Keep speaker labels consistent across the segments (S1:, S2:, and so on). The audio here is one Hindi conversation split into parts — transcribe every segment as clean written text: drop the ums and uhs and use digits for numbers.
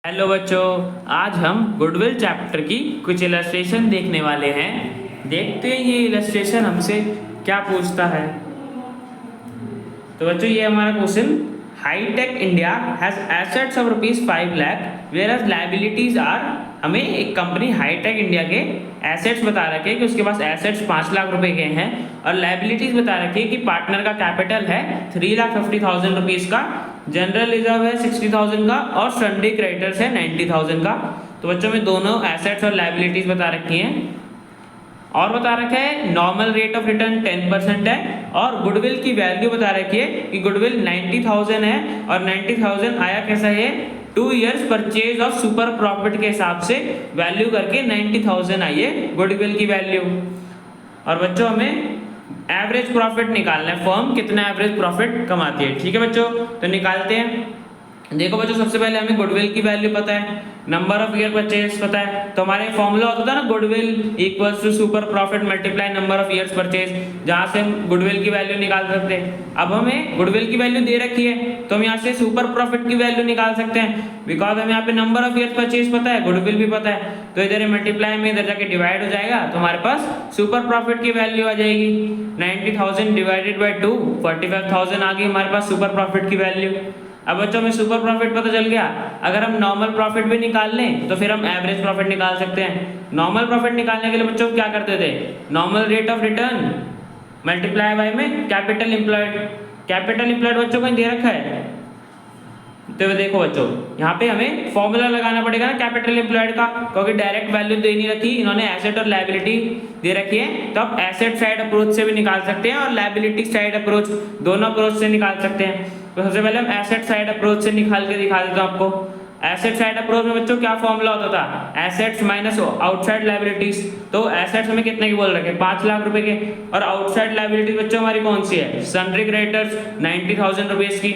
S1: हेलो बच्चों, आज हम गुडविल चैप्टर की कुछ इलस्ट्रेशन देखने वाले हैं। देखते हैं ये इलस्ट्रेशन हमसे क्या पूछता है। तो बच्चों ये हमारा question, Hitech India has assets of ₹5 lakh whereas liabilities are. हमें एक कंपनी हाईटेक इंडिया के एसेट्स बता रखे कि उसके पास एसेट्स 5 लाख रुपए के हैं और लायबिलिटीज बता रखी है कि पार्टनर का कैपिटल है 3,50,000 रुपीज का, जनरल रिजर्व है 60,000 का और सन्ड्री क्रेडिटर्स है 90,000 का। तो बच्चों में दोनों एसेट्स और लायबिलिटीज बता रखी हैं और बता रखा है नॉर्मल रेट ऑफ रिटर्न 10% है और गुडविल की वैल्यू बता रखी है कि गुडविल 90,000 है और 90,000 आया कैसा है 2 years purchase of super profit के हिसाब से वैल्यू करके 90,000 आई है गुडविल की वैल्यू। और बच्चों हमें एवरेज प्रॉफिट निकालना है, फर्म कितना एवरेज प्रॉफिट कमाती है। ठीक है बच्चों, तो निकालते हैं। देखो बच्चों, सबसे पहले हमें गुडविल की वैल्यू पता है, नंबर ऑफ ईयर परचेज पता है, तो हमारे फॉर्मूला होता था ना goodwill equals to super profit multiply number of years purchase, जहां से हम गुडविल की वैल्यू निकाल सकते हैं। अब हमें गुडविल की वैल्यू दे रखी है तो हम यहाँ से सुपर प्रॉफिट की वैल्यू निकाल सकते हैं, बिकॉज हमें यहाँ पे नंबर ऑफ ईयर्स परचेज पता है, गुडविल भी पता है, तो इधर मल्टीप्लाई में इधर जाके डिवाइड हो जाएगा तो हमारे पास सुपर प्रॉफिट की वैल्यू आ जाएगी 90,000 डिवाइडेड बाई 2, 45,000 आ गई हमारे पास सुपर प्रॉफिट की वैल्यू। अब बच्चों में सुपर प्रॉफिट पता चल गया, अगर हम नॉर्मल प्रॉफिट भी निकाल लें तो फिर हम एवरेज प्रॉफिट निकाल सकते हैं। नॉर्मल प्रॉफिट निकालने के लिए बच्चों क्या करते थे, normal rate of return multiply by में कैपिटल एम्प्लॉयड। कैपिटल एम्प्लॉयड बच्चों को दे रखा है, तो देखो बच्चों यहाँ पे हमें फॉर्मूला लगाना पड़ेगा ना कैपिटल एम्प्लॉयड का, क्योंकि डायरेक्ट वैल्यू दे नहीं रखी, इन्होंने एसेट और लायबिलिटी दे रखी है, तो आप एसेट साइड अप्रोच से भी निकाल सकते हैं और लायबिलिटी साइड अप्रोच, दोनों अप्रोच से निकाल सकते हैं। तो सबसे पहले हम एसेट साइड अप्रोच से निकाल के दिखा देता हूँ आपको। एसेट साइड अप्रोच में बच्चों क्या फॉर्मूला होता था, एसेट्स माइनस आउटसाइड लायबिलिटीज। तो एसेट्स हमें कितने की बोल रखे, 5 लाख रुपए के, और आउटसाइड लायबिलिटीज बच्चों हमारी कौन सी है, सन्ड्री क्रेडिटर्स 90,000 रुपीज की।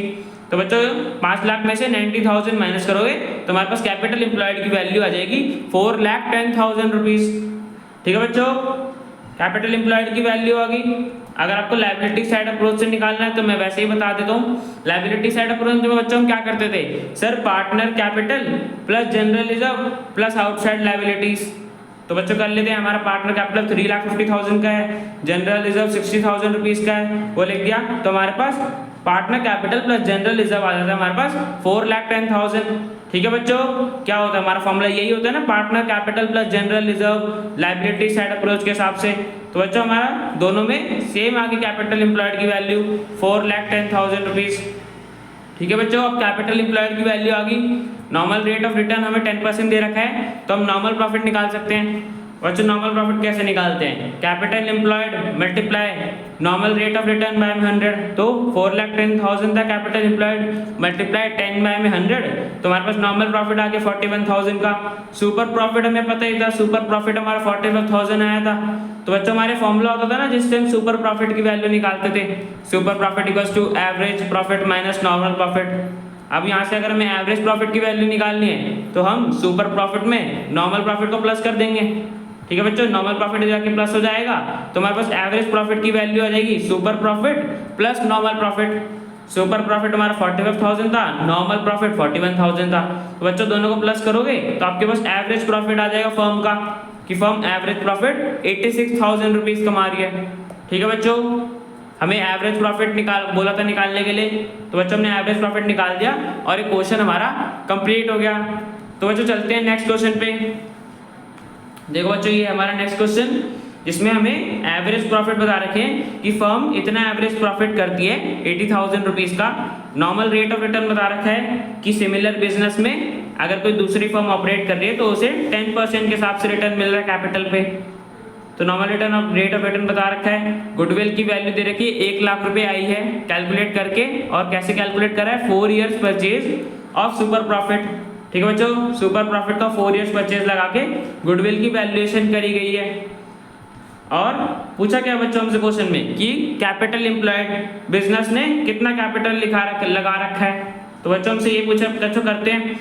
S1: तो बच्चों 5 लाख में से 90,000 माइनस करोगे तो हमारे पास कैपिटल एम्प्लॉयड की वैल्यू आ जाएगी 4,10,000 रुपीज। ठीक है बच्चों, कैपिटल एम्प्लॉयड की वैल्यू आ गई। अगर आपको लायबिलिटी साइड अप्रोच से निकालना है तो मैं वैसे ही बता देता हूँ। लायबिलिटी साइड अप्रोच में बच्चों हम क्या करते थे, sir partner capital plus general reserve plus outside liabilities. तो बच्चों कर लेते हैं, हमारा पार्टनर कैपिटल 3,50,000 का है, जनरल रिजर्व 60,000 रुपीज का है, वो लिख दिया, तो हमारे पास partner capital plus general reserve आ जाता है हमारे पास 4,10,000। ठीक है बच्चों, क्या होता है हमारा फॉर्मूला यही होता है ना, partner capital plus general reserve liability side approach के हिसाब से। तो बच्चों हमारा दोनों में सेम आ गई कैपिटल एम्प्लॉयड की वैल्यू 4,10,000 रुपीज। ठीक है बच्चों, अब कैपिटल एम्प्लॉयड की वैल्यू आ गई, नॉर्मल रेट ऑफ रिटर्न हमें 10% दे रखा है तो हम नॉर्मल प्रॉफिट निकाल सकते हैं। बच्चों नॉर्मल प्रॉफिट कैसे निकालते हैं, capital employed multiply normal rate of return by 100, तो 4,10,000 था कैपिटल एम्प्लॉयड मल्टीप्लाई 10 बाय 100, तो हमारे पास नॉर्मल प्रॉफिट आ गया 41,000 का। सुपर प्रॉफिट हमें पता ही था, सुपर प्रॉफिट हमारा 45,000 आया था। तो बच्चों हमारे फॉर्मूला होता था ना जिससे हम सुपर प्रॉफिट की वैल्यू निकालते थे, super profit equals to average profit minus normal profit. अब यहाँ से अगर हमें एवरेज प्रॉफिट की वैल्यू निकालनी है तो हम सुपर प्रॉफिट में नॉर्मल प्रॉफिट को प्लस कर देंगे। ठीक है बच्चों, नॉर्मल प्रॉफिट जाके प्लस हो जाएगा तो हमारे पास एवरेज प्रॉफिट की वैल्यू आ जाएगी super profit plus normal profit. Super profit हमारा 45,000 था, नॉर्मल प्रॉफिट 41,000 था, तो बच्चों दोनों को प्लस करोगे तो आपके पास एवरेज प्रॉफिट आ जाएगा फर्म का, कि फर्म एवरेज प्रॉफिट 86,000 रुपीज कमा रही है। ठीक है बच्चों, हमें एवरेज प्रॉफिट बोला था निकालने के लिए, तो बच्चों हमने एवरेज प्रॉफिट निकाल दिया और एक क्वेश्चन हमारा कंप्लीट हो गया। तो बच्चों चलते हैं नेक्स्ट क्वेश्चन पे। देखो बच्चों ये हमारा नेक्स्ट क्वेश्चन, जिसमें हमें एवरेज प्रॉफिट बता रखे हैं कि फर्म इतना एवरेज प्रॉफिट करती है 80,000 रुपीज का। नॉर्मल रेट ऑफ रिटर्न बता रखा है कि सिमिलर बिजनेस में अगर कोई दूसरी फर्म ऑपरेट कर रही है तो उसे 10% के हिसाब से रिटर्न मिल रहा है कैपिटल पे। तो नॉर्मल रेट ऑफ रिटर्न बता रखा है, गुडविल की वैल्यू दे रखी है 1 लाख रुपए आई है कैलकुलेट करके, और कैसे कैलकुलेट करा है 4 years purchase of super profit. ठीक है बच्चों, सुपर प्रॉफिट का 4 इयर्स परचेज लगा के गुडविल की वैल्यूएशन करी गई है। और पूछा क्या बच्चों हमसे क्वेश्चन में कि कैपिटल एम्प्लॉयड, बिजनेस ने कितना कैपिटल लगा रखा है। तो बच्चों हमसे ये पूछा, बच्चों करते हैं।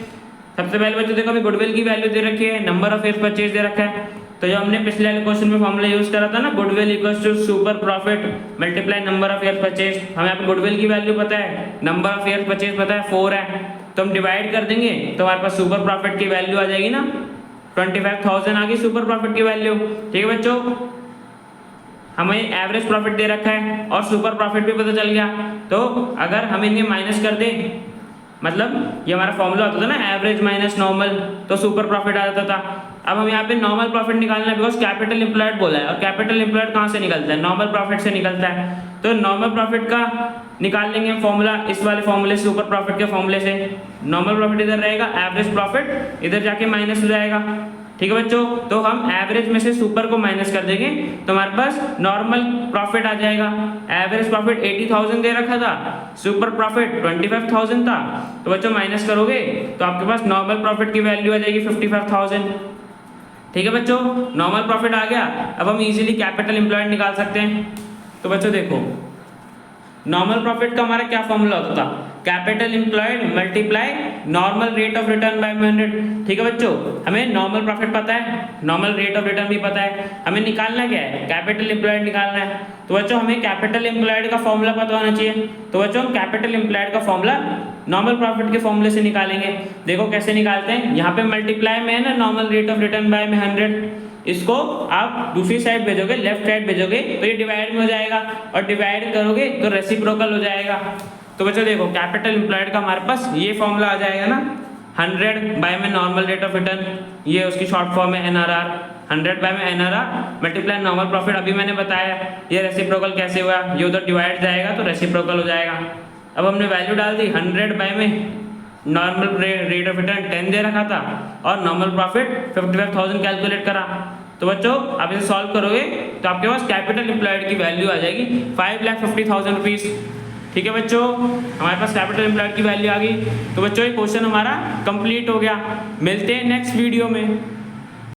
S1: सबसे पहले बच्चों देखो अभी गुडविल की वैल्यू दे रखी है, नंबर ऑफ ईयर्स परचेज दे रखा है, तो जो हमने पिछले क्वेश्चन में फॉर्मूला यूज करा था ना, goodwill equals to super profit multiply number of years purchase, हमें यहाँ पे गुडविल की वैल्यू पता है, नंबर ऑफ ईयर्स परचेज पता है 4 है, तो हम डिवाइड कर देंगे तो हमारे पास सुपर प्रॉफिट की वैल्यू आ जाएगी ना, 25,000 आ गई सुपर प्रॉफिट की वैल्यू। ठीक है बच्चों, हमें एवरेज प्रॉफिट दे रखा है और सुपर प्रॉफिट भी पता चल गया। तो अगर हम इन्हें माइनस कर दें, मतलब ये हमारा फॉर्मूला होता था ना एवरेज माइनस नॉर्मल, तो सुपर प्रॉफिट आ जाता था। अब हम यहाँ पे नॉर्मल प्रॉफिट निकालना है, बिकॉज कैपिटल एम्प्लॉयड बोला है और कैपिटल एम्प्लॉयड कहाँ से निकलता है, नॉर्मल प्रॉफिट से निकलता है। तो नॉर्मल प्रॉफिट का निकाल लेंगे हम फॉर्मूला इस वाले फॉर्मूले से, सुपर प्रॉफिट के फॉर्मूले से। नॉर्मल प्रॉफिट इधर रहेगा, एवरेज प्रॉफिट इधर जाके माइनस हो जाएगा। ठीक है बच्चों, तो हम एवरेज में से सुपर को माइनस कर देंगे तो हमारे पास नॉर्मल प्रॉफिट आ जाएगा। एवरेज प्रॉफिट 80,000 दे रखा था, सुपर प्रॉफिट 25,000 था, तो बच्चों माइनस करोगे तो आपके पास नॉर्मल प्रॉफिट की वैल्यू आ जाएगी 55,000। ठीक है बच्चों, नॉर्मल प्रॉफिट आ गया। अब हम इजीली कैपिटल एम्प्लॉयड निकाल सकते हैं। तो बच्चों देखो, नॉर्मल प्रॉफिट का हमारा क्या फॉर्मूला होता था, capital employed multiply normal rate of return by 100। ठीक है बच्चों, हमें नॉर्मल प्रॉफिट पता है, नॉर्मल रेट ऑफ रिटर्न भी पता है, हमें निकालना क्या है, कैपिटल एम्प्लॉयड निकालना है। तो बच्चों हमें कैपिटल एम्प्लॉयड का फॉर्मूला पता होना चाहिए। तो बच्चों हम कैपिटल एम्प्लॉयड का फॉर्मूला नॉर्मल प्रॉफिट के फॉर्मूले से निकालेंगे। देखो कैसे निकालते हैं, यहाँ पे मल्टीप्लाई में है ना normal rate of return by में 100, इसको आप दूसरी साइड भेजोगे, लेफ्ट साइड भेजोगे तो ये डिवाइड में हो जाएगा और डिवाइड करोगे तो रेसिप्रोकल हो जाएगा। तो बच्चों देखो कैपिटल एम्प्लॉयड का हमारे पास ये फॉर्मूला आ जाएगा ना, 100 बाय में नॉर्मल रेट ऑफ रिटर्न, ये उसकी शॉर्ट फॉर्म है NRR, 100 बाय में NRR मल्टीप्लाई नॉर्मल प्रॉफिट। अभी मैंने बताया ये रेसिप्रोकल कैसे हुआ, ये उधर डिवाइड जाएगा तो रेसिप्रोकल हो जाएगा। अब हमने वैल्यू डाल दी, 100 बाय में नॉर्मल रेट ऑफ रिटर्न 10 दे रखा था और नॉर्मल प्रॉफिट 55,000 कैलकुलेट करा। तो बच्चों आप इसे सॉल्व करोगे तो आपके पास कैपिटल एम्प्लॉयड की वैल्यू आ जाएगी 5,50,000 रुपीज़। ठीक है बच्चों, हमारे पास कैपिटल एम्प्लॉयड की वैल्यू आ गई। तो बच्चों ये क्वेश्चन हमारा कंप्लीट हो गया। मिलते हैं नेक्स्ट वीडियो में।